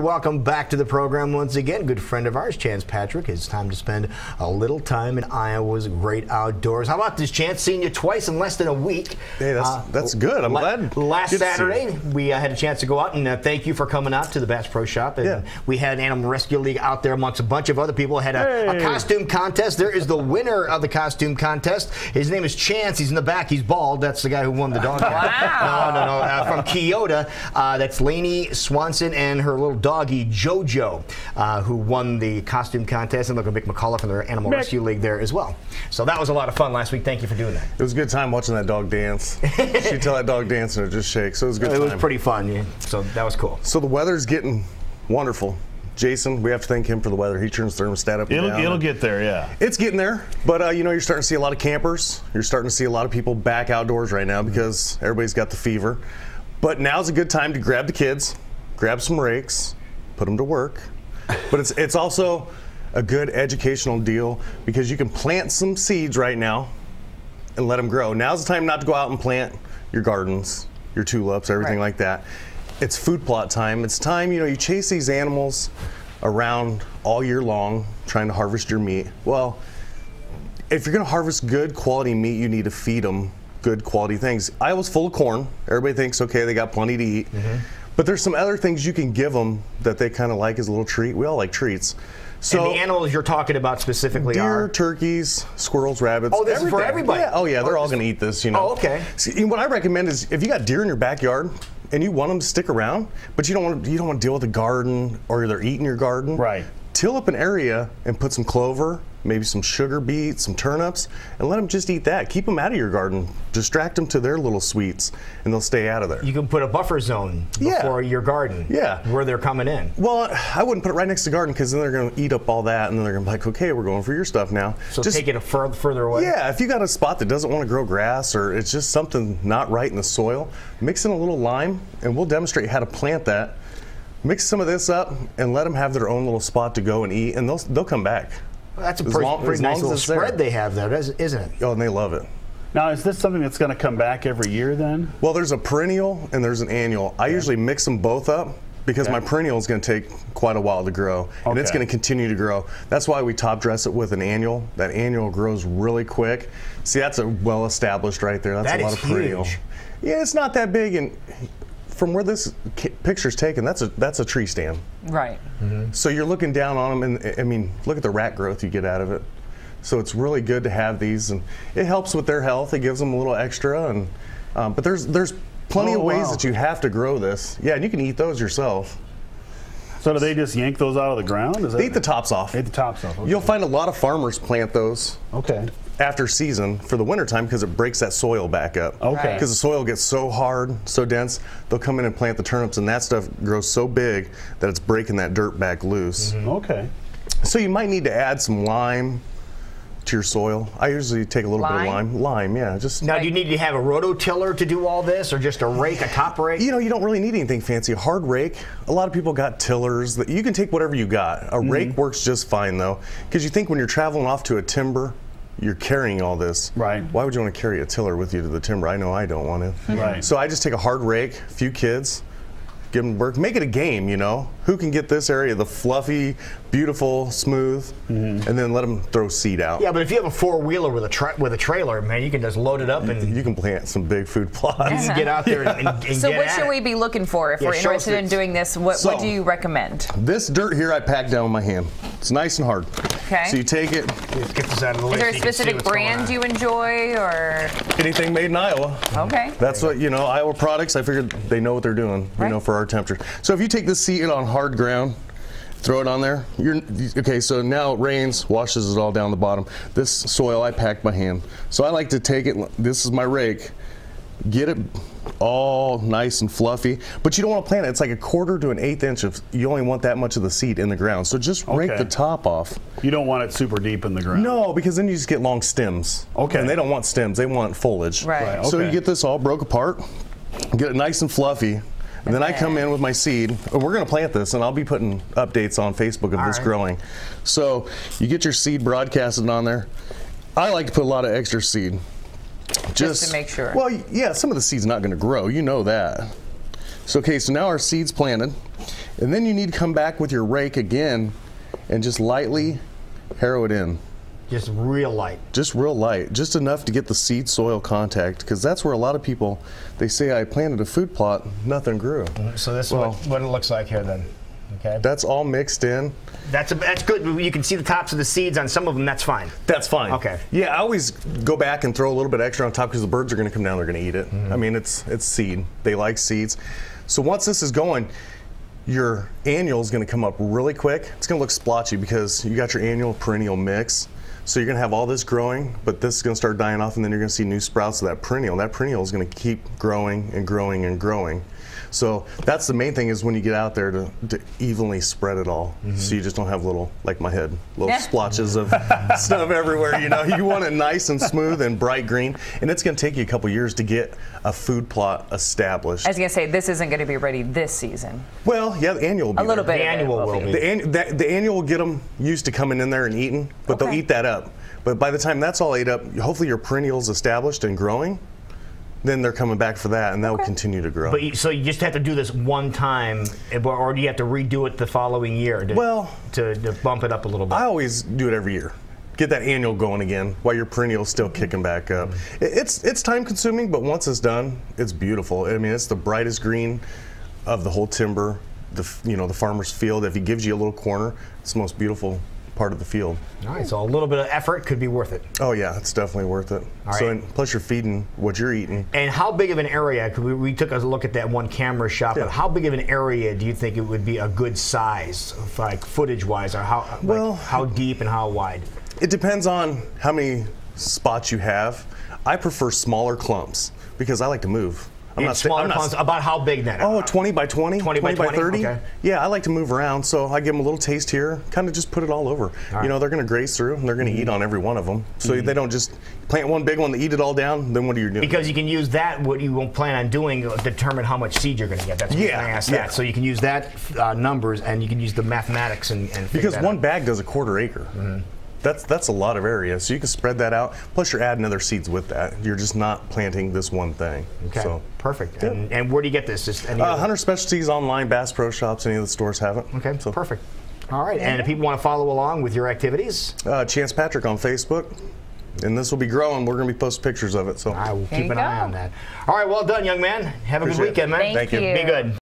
welcome back to the program once again. Good friend of ours, Chance Patrick. It's time to spend a little time in Iowa's great outdoors. How about this, Chance? Seeing you twice in less than a week. Hey, that's good. I'm glad. Last Saturday, we had a chance to go out, and thank you for coming out to the Bass Pro Shop. And we had Animal Rescue League out there amongst a bunch of other people. Had a costume contest. There is the winner of the costume contest. His name is Chance. He's in the back. He's bald. That's the guy who won the dog. Wow. No. From Keota. That's Lainey Swanson and her little doggy, JoJo, who won the costume contest. And look at Mick McCullough from the Animal Rescue League there as well. So that was a lot of fun last week. Thank you for doing that. It was a good time watching that dog dance. She'd tell that dog dance and it just shakes. So it was a good time. It was pretty fun. Yeah. So that was cool. So the weather's getting wonderful. Jason, we have to thank him for the weather. He turns the thermostat up and down. It'll get there, yeah. It's getting there, but you know, you're starting to see a lot of campers. You're starting to see a lot of people back outdoors right now because everybody's got the fever. But now's a good time to grab the kids, grab some rakes, put them to work. But it's also a good educational deal because you can plant some seeds right now and let them grow. Now's the time not to go out and plant your gardens, your tulips, everything like that. It's food plot time. It's time, you know, you chase these animals around all year long trying to harvest your meat. Well, if you're going to harvest good quality meat, you need to feed them good quality things. Iowa's full of corn. Everybody thinks, okay, they got plenty to eat. But there's some other things you can give them that they kind of like as a little treat. We all like treats. So and the animals you're talking about specifically deer, are? turkeys, squirrels, rabbits. Oh, this is for everybody? Yeah. Oh, yeah, they're all going to eat this, you know. Oh, okay. See, what I recommend is if you got deer in your backyard and you want them to stick around, but you don't want to deal with the garden or they're eating your garden. Right. Till up an area and put some clover, maybe some sugar beets, some turnips, and let them just eat that. Keep them out of your garden. Distract them to their little sweets, and they'll stay out of there. You can put a buffer zone before your garden where they're coming in. Well, I wouldn't put it right next to the garden because then they're going to eat up all that, and then they're going to be like, okay, we're going for your stuff now. So just take it further away? Yeah, if you got a spot that doesn't want to grow grass or it's just something not right in the soil, mix in a little lime, and we'll demonstrate how to plant that. Mix some of this up and let them have their own little spot to go and eat, and they'll come back. Well, that's a pretty nice little spread they have there, isn't it? Oh, and they love it. Now, is this something that's going to come back every year then? Well, there's a perennial and there's an annual. I usually mix them both up because my perennial is going to take quite a while to grow, and it's going to continue to grow. That's why we top dress it with an annual. That annual grows really quick. See, that's a well established right there. That's a lot of perennial. Huge. Yeah, it's not that big, and from where this picture's taken, that's a tree stand. Right. So you're looking down on them, and I mean, look at the rat growth you get out of it. So it's really good to have these, and it helps with their health. It gives them a little extra, and but there's plenty of ways that you have to grow this. Yeah, and you can eat those yourself. So do they just yank those out of the ground? They eat the tops off. Eat the tops off. Okay. You'll find a lot of farmers plant those. Okay. After season for the wintertime because it breaks that soil back up. Okay. Because the soil gets so hard, so dense, they'll come in and plant the turnips, and that stuff grows so big that it's breaking that dirt back loose. Okay. So you might need to add some lime to your soil. I usually take a little bit of lime. Lime, yeah. Just now, do you need to have a rototiller to do all this, or just a rake, a top rake? You know, you don't really need anything fancy. A hard rake. A lot of people got tillers. That you can take whatever you got. A rake works just fine though, because you think when you're traveling off to a timber, you're carrying all this. Right. Why would you want to carry a tiller with you to the timber? I know I don't want to. Right. So I just take a hard rake, a few kids, give them work, make it a game, you know. Who can get this area, the fluffy, beautiful, smooth, and then let them throw seed out. Yeah, but if you have a four-wheeler with a trailer, man, you can just load it up and you can plant some big food plots. You can get out there and So get what at should it. we be looking for if we're interested in doing this? What do you recommend? This dirt here I pack down with my hand. It's nice and hard. Okay. So you take it. Get this out of the way. Is there a specific brand you enjoy, or anything made in Iowa? Okay. That's what, you know, Iowa products, I figured they know what they're doing, you know, for our temperatures. So if you take this seed on hard ground, throw it on there. Okay, so now it rains, washes it all down the bottom. This soil I packed by hand. So I like to take it, this is my rake, get it all nice and fluffy, but you don't want to plant it. It's like a 1/4 to an 1/8 inch of, you only want that much of the seed in the ground. So just rake the top off. You don't want it super deep in the ground. No, because then you just get long stems. Okay. And they don't want stems, they want foliage. Right. So you get this all broke apart, get it nice and fluffy, and then I come in with my seed, and we're going to plant this, and I'll be putting updates on Facebook of this growing. So you get your seed broadcasted on there. I like to put a lot of extra seed. Just to make sure. Well, yeah, some of the seed's not going to grow. You know that. So, okay, so now our seed's planted. And then you need to come back with your rake again and just lightly harrow it in. Just real light. Just real light. Just enough to get the seed soil contact, because that's where a lot of people, they say, I planted a food plot, nothing grew. So this is what it looks like here then. Okay. That's all mixed in. That's good. You can see the tops of the seeds on some of them. That's fine. That's fine. Okay. Yeah, I always go back and throw a little bit extra on top because the birds are going to come down. They're going to eat it. I mean, it's seed. They like seeds. So once this is going, your annual is going to come up really quick. It's going to look splotchy because you got your annual perennial mix. So you're going to have all this growing, but this is going to start dying off, and then you're going to see new sprouts of that perennial. That perennial is going to keep growing and growing and growing. So that's the main thing, is when you get out there to evenly spread it all. So you just don't have little, like my head, little splotches of stuff everywhere. You know, you want it nice and smooth and bright green, and it's going to take you a couple years to get a food plot established. I was going to say, this isn't going to be ready this season. Well, yeah, the annual will be a little there. bit. The annual will be. The annual will get them used to coming in there and eating, but they'll eat that up. But by the time that's all ate up, hopefully your perennial's established and growing. Then they're coming back for that, and that will continue to grow. But so you just have to do this one time, or do you have to redo it the following year to bump it up a little bit? I always do it every year. Get that annual going again while your perennial's still kicking back up. It's time consuming, but once it's done, it's beautiful. I mean, it's the brightest green of the whole timber, the farmer's field. If he gives you a little corner, it's the most beautiful part of the field. All right, so a little bit of effort could be worth it. Oh yeah, it's definitely worth it. All so right. and plus you're feeding what you're eating. And how big of an area, because we took a look at that one camera shot, but how big of an area do you think it would be a good size, like footage-wise, or how deep and how wide? It depends on how many spots you have. I prefer smaller clumps because I like to move. Smaller clumps, about how big then? Oh, 20 by 20, 20 by 30. Okay. Yeah, I like to move around, so I give them a little taste here, kind of just put it all over. You know, they're going to graze through, and they're going to eat on every one of them. So they don't just plant one big one, they eat it all down, then what are you doing? Because you can use that, what you won't plan on doing, determine how much seed you're going to get. That's why I asked that. So you can use that numbers, and you can use the mathematics and because one bag does a quarter acre. That's a lot of area, so you can spread that out. Plus, you're adding other seeds with that. You're just not planting this one thing. Okay, so, perfect. And where do you get this? Just Hunter Specialties online, Bass Pro Shops, any of the stores have it. Okay, so perfect. All right, and if people want to follow along with your activities? Chance Patrick on Facebook. And this will be growing. We're going to be posting pictures of it. So I will keep an eye on that. All right, well done, young man. Have a good weekend, man. Thank you. Be good.